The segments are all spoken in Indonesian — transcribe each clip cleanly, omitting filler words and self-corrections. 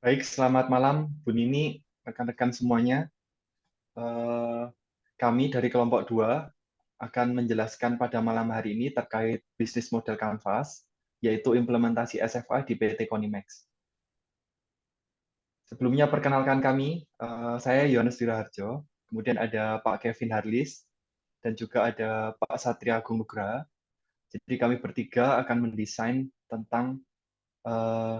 Baik, selamat malam Bu Nini, rekan-rekan semuanya. Eh, Kami dari kelompok 2 akan menjelaskan pada malam hari ini terkait bisnis model Canvas, yaitu implementasi SFA di PT Konimax. Sebelumnya perkenalkan kami, saya Yohanes Diraharjo, kemudian ada Pak Kevin Harlis, dan juga ada Pak Satria Agung Nugraha. Jadi kami bertiga akan mendesain tentang eh,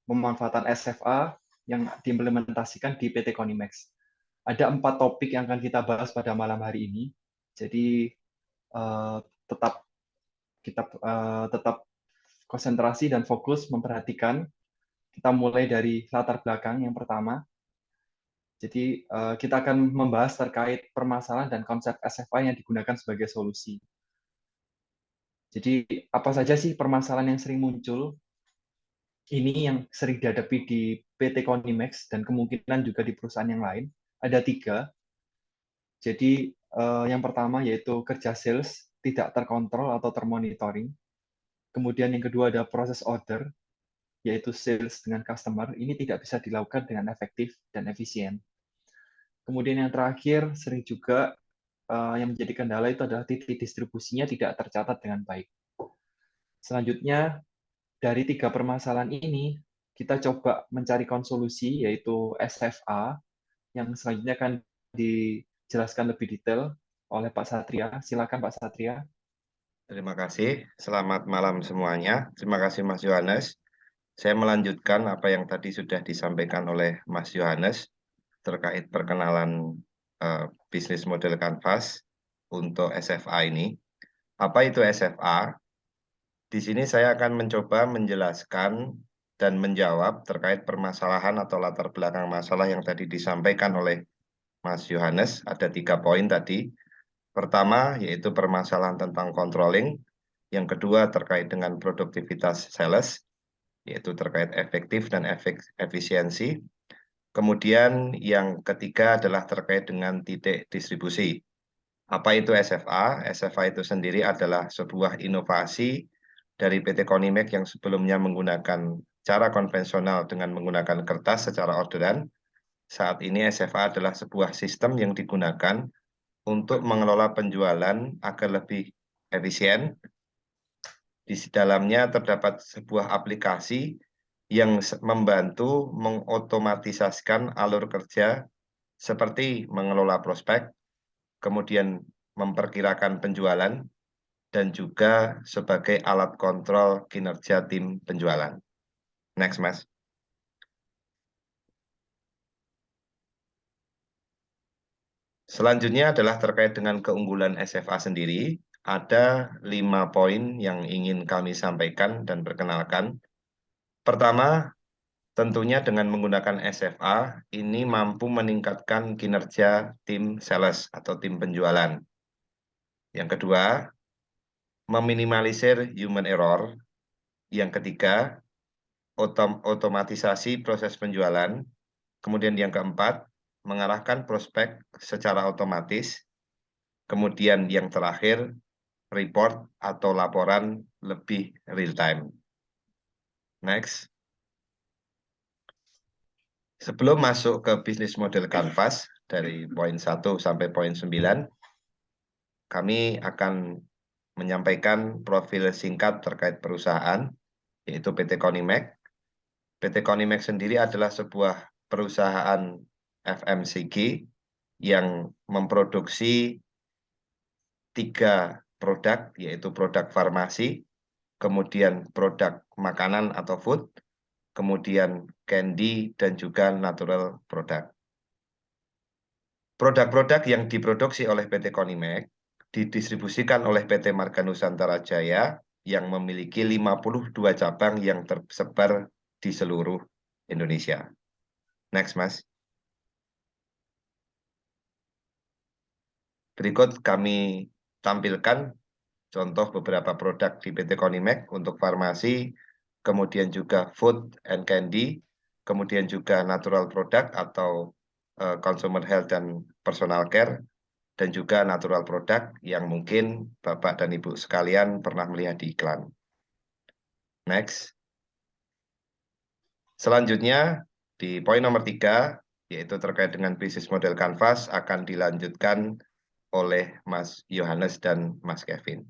pemanfaatan SFA yang diimplementasikan di PT Konimax. Ada 4 topik yang akan kita bahas pada malam hari ini. Jadi eh, tetap tetap konsentrasi dan fokus memperhatikan. Kita mulai dari latar belakang yang pertama. Jadi kita akan membahas terkait permasalahan dan konsep SFA yang digunakan sebagai solusi. Jadi apa saja sih permasalahan yang sering muncul? Ini yang sering dihadapi di PT Konimax dan kemungkinan juga di perusahaan yang lain. Ada 3. Jadi yang pertama yaitu kerja sales tidak terkontrol atau termonitoring. Kemudian yang kedua ada proses order, yaitu sales dengan customer. Ini tidak bisa dilakukan dengan efektif dan efisien. Kemudian yang terakhir sering juga yang menjadi kendala itu adalah titik distribusinya tidak tercatat dengan baik. Selanjutnya dari 3 permasalahan ini kita coba mencari konsolusi yaitu SFA yang selanjutnya akan dijelaskan lebih detail oleh Pak Satria. Silakan Pak Satria. Terima kasih. Selamat malam semuanya. Terima kasih Mas Yohanes. Saya melanjutkan apa yang tadi sudah disampaikan oleh Mas Yohanes terkait perkenalan bisnis model Canvas untuk SFA ini. Apa itu SFA? Di sini saya akan mencoba menjelaskan dan menjawab terkait permasalahan atau latar belakang masalah yang tadi disampaikan oleh Mas Yohanes. Ada 3 poin tadi. Pertama, yaitu permasalahan tentang controlling. Yang kedua, terkait dengan produktivitas sales, yaitu terkait efektif dan efisiensi. Kemudian yang ketiga adalah terkait dengan titik distribusi. Apa itu SFA? SFA itu sendiri adalah sebuah inovasi dari PT Konimax yang sebelumnya menggunakan cara konvensional dengan menggunakan kertas secara orderan. Saat ini SFA adalah sebuah sistem yang digunakan untuk mengelola penjualan agar lebih efisien. Di dalamnya terdapat sebuah aplikasi yang membantu mengotomatisasikan alur kerja seperti mengelola prospek, kemudian memperkirakan penjualan, dan juga sebagai alat kontrol kinerja tim penjualan. Next, Mas. Selanjutnya adalah terkait dengan keunggulan SFA sendiri. Ada 5 poin yang ingin kami sampaikan dan perkenalkan. Pertama, tentunya dengan menggunakan SFA, ini mampu meningkatkan kinerja tim sales atau tim penjualan. Yang kedua, meminimalisir human error. Yang ketiga, otomatisasi proses penjualan. Kemudian yang keempat, mengarahkan prospek secara otomatis. Kemudian yang terakhir, report atau laporan lebih real time. Next. Sebelum masuk ke bisnis model Canvas dari poin 1 sampai poin 9, kami akan menyampaikan profil singkat terkait perusahaan, yaitu PT Konimax. PT Konimax sendiri adalah sebuah perusahaan FMCG yang memproduksi 3 produk, yaitu produk farmasi, kemudian produk makanan atau food, kemudian candy, dan juga natural product. Produk-produk yang diproduksi oleh PT Konimax didistribusikan oleh PT Marga Nusantara Jaya yang memiliki 52 cabang yang tersebar di seluruh Indonesia. Next, Mas. Berikut kami tampilkan contoh beberapa produk di PT Konimax untuk farmasi, kemudian juga food and candy, kemudian juga natural product atau consumer health dan personal care, dan juga natural product yang mungkin Bapak dan Ibu sekalian pernah melihat di iklan. Next. Selanjutnya, di poin nomor 3, yaitu terkait dengan bisnis model Canvas, akan dilanjutkan oleh Mas Yohanes dan Mas Kevin.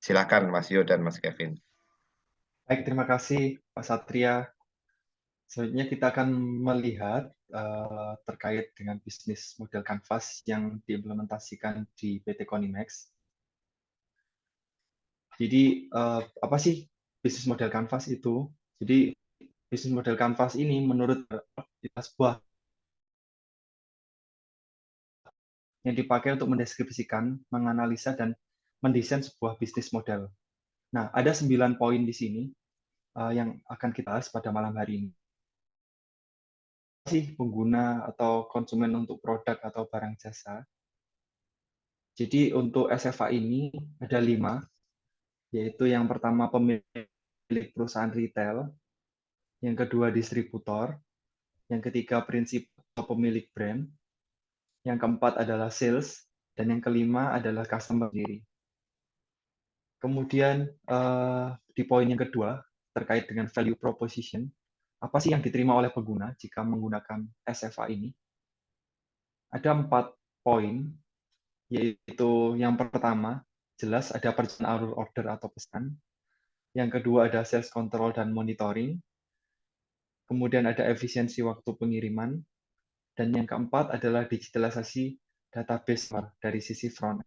Silakan Mas Yo dan Mas Kevin. Baik, terima kasih Pak Satria. Selanjutnya kita akan melihat terkait dengan bisnis model Canvas yang diimplementasikan di PT Konimax. Jadi apa sih bisnis model Canvas itu? Jadi bisnis model Canvas ini menurut sebuah yang dipakai untuk mendeskripsikan, menganalisa, dan mendesain sebuah bisnis model. Nah, ada 9 poin di sini yang akan kita bahas pada malam hari ini. Sih pengguna atau konsumen untuk produk atau barang jasa. Jadi untuk SFA ini ada 5, yaitu yang pertama pemilik perusahaan retail, yang kedua distributor, yang ketiga prinsip pemilik brand, yang keempat adalah sales, dan yang kelima adalah customer sendiri. Kemudian di poin yang kedua terkait dengan value proposition, apa sih yang diterima oleh pengguna jika menggunakan SFA ini? Ada 4 poin, yaitu yang pertama, jelas ada purchase order atau pesan. Yang kedua ada sales control dan monitoring. Kemudian ada efisiensi waktu pengiriman. Dan yang keempat adalah digitalisasi database dari sisi front.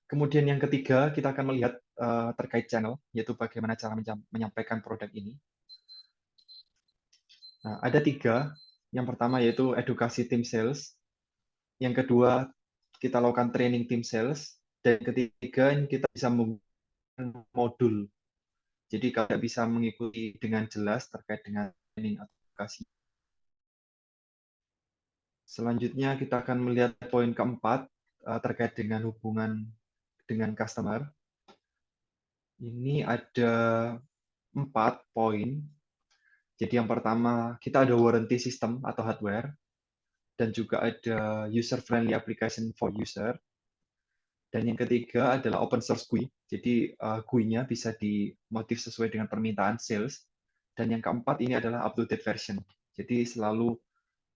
Kemudian yang ketiga, kita akan melihat terkait channel, yaitu bagaimana cara menyampaikan produk ini. Nah, ada 3. Yang pertama yaitu edukasi tim sales. Yang kedua, kita lakukan training tim sales. Dan yang ketiga, kita bisa menggunakan modul. Jadi kalau bisa mengikuti dengan jelas terkait dengan training atau edukasi. Selanjutnya kita akan melihat poin keempat terkait dengan hubungan dengan customer. Ini ada 4 poin. Jadi yang pertama, kita ada warranty system atau hardware, dan juga ada user-friendly application for user. Dan yang ketiga adalah open source GUI. Jadi GUI-nya bisa dimotif sesuai dengan permintaan sales. Dan yang keempat ini adalah up-to-date version. Jadi selalu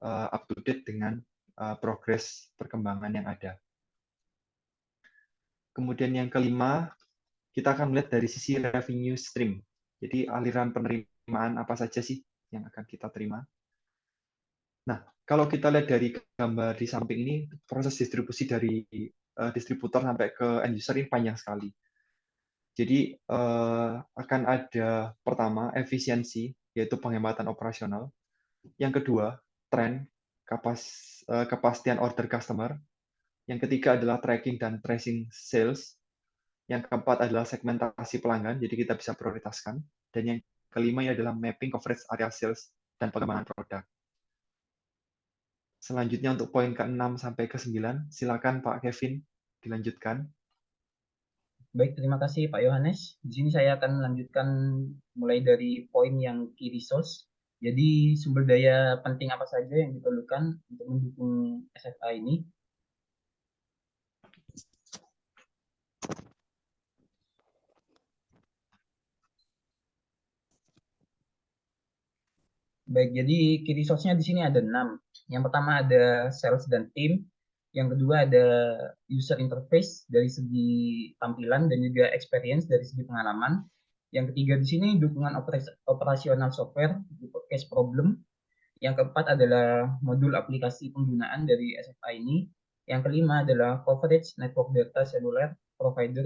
up-to-date dengan progres perkembangan yang ada. Kemudian yang kelima, kita akan melihat dari sisi revenue stream. Jadi aliran penerimaan apa saja sih yang akan kita terima. Nah, kalau kita lihat dari gambar di samping ini, proses distribusi dari distributor sampai ke end user ini panjang sekali. Jadi akan ada pertama efisiensi, yaitu penghematan operasional. Yang kedua, tren, kepastian order customer. Yang ketiga adalah tracking dan tracing sales. Yang keempat adalah segmentasi pelanggan, jadi kita bisa prioritaskan. Dan yang kelima adalah mapping coverage area sales dan pengembangan produk. Selanjutnya untuk poin ke-6 sampai ke-9, silakan Pak Kevin dilanjutkan. Baik, terima kasih Pak Yohanes. Di sini saya akan melanjutkan mulai dari poin yang key resource. Jadi sumber daya penting apa saja yang diperlukan untuk mendukung SFA ini? Baik, jadi key resource-nya di sini ada 6. Yang pertama ada sales dan tim. Yang kedua ada user interface dari segi tampilan dan juga experience dari segi pengalaman. Yang ketiga di sini dukungan operasional software untuk case problem. Yang keempat adalah modul aplikasi penggunaan dari SFA ini. Yang kelima adalah coverage network data seluler provider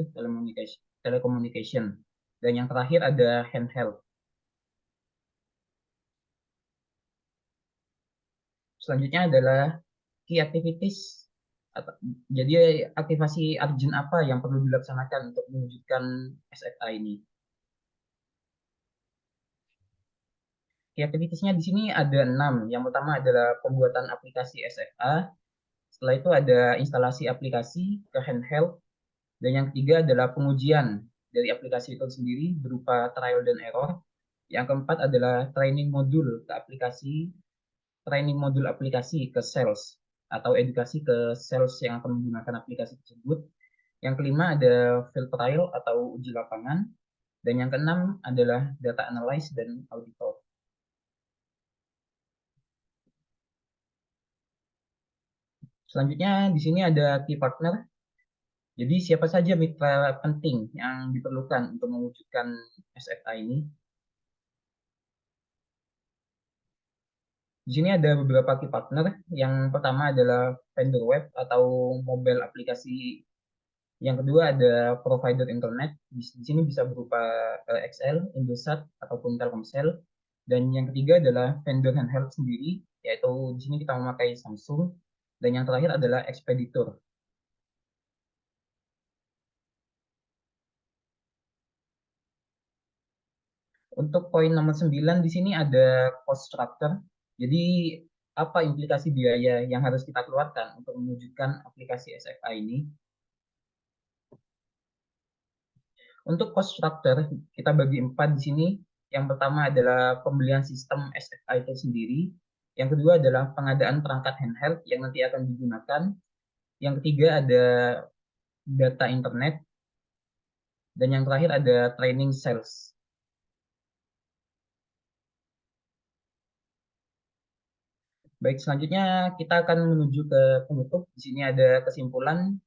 telecommunication. Dan yang terakhir ada handheld. Selanjutnya adalah key activities. Jadi aktivasi urgent apa yang perlu dilaksanakan untuk mewujudkan SFA ini? Key activities-nya di sini ada 6. Yang pertama adalah pembuatan aplikasi SFA. Setelah itu ada instalasi aplikasi ke handheld. Dan yang ketiga adalah pengujian dari aplikasi itu sendiri berupa trial dan error. Yang keempat adalah training modul aplikasi ke sales atau edukasi ke sales yang akan menggunakan aplikasi tersebut. Yang kelima ada field trial atau uji lapangan. Dan yang keenam adalah data analysis dan auditor. Selanjutnya di sini ada key partner. Jadi siapa saja mitra penting yang diperlukan untuk mewujudkan SFA ini? Di sini ada beberapa key partner. Yang pertama adalah vendor web atau mobile aplikasi. Yang kedua ada provider internet. Di sini bisa berupa XL, Indosat, ataupun Telkomsel. Dan yang ketiga adalah vendor handheld sendiri, yaitu di sini kita memakai Samsung. Dan yang terakhir adalah ekspeditor. Untuk poin nomor 9 di sini ada cost structure. Jadi apa implikasi biaya yang harus kita keluarkan untuk mewujudkan aplikasi SFA ini? Untuk cost structure kita bagi 4 di sini. Yang pertama adalah pembelian sistem SFA itu sendiri. Yang kedua adalah pengadaan perangkat handheld yang nanti akan digunakan. Yang ketiga ada data internet. Dan yang terakhir ada training sales. Baik, selanjutnya kita akan menuju ke penutup. Di sini ada kesimpulan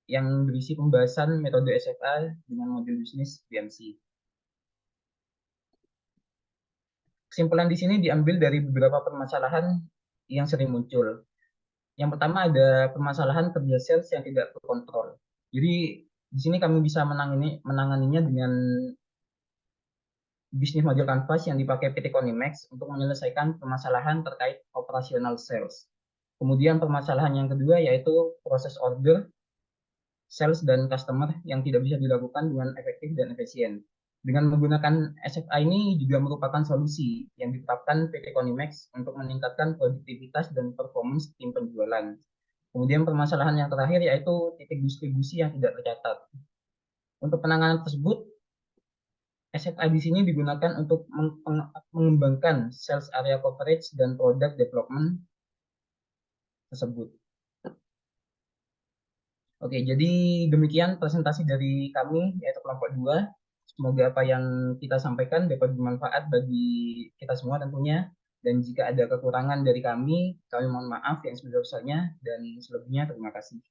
yang berisi pembahasan metode SFA dengan model bisnis BMC. Kesimpulan di sini diambil dari beberapa permasalahan yang sering muncul. Yang pertama ada permasalahan kerja sales yang tidak terkontrol. Jadi di sini kami bisa menanganinya dengan bisnis model canvas yang dipakai PT Konimax untuk menyelesaikan permasalahan terkait operasional sales. Kemudian permasalahan yang kedua yaitu proses order, sales dan customer yang tidak bisa dilakukan dengan efektif dan efisien. Dengan menggunakan SFA ini juga merupakan solusi yang ditetapkan PT Konimax untuk meningkatkan produktivitas dan performance tim penjualan. Kemudian permasalahan yang terakhir yaitu titik distribusi yang tidak tercatat. Untuk penanganan tersebut, SFA di sini digunakan untuk mengembangkan sales area coverage dan product development tersebut. Oke, jadi demikian presentasi dari kami, yaitu kelompok 2. Semoga apa yang kita sampaikan dapat bermanfaat bagi kita semua tentunya. Dan jika ada kekurangan dari kami mohon maaf yang sebesar-besarnya. Dan selebihnya terima kasih.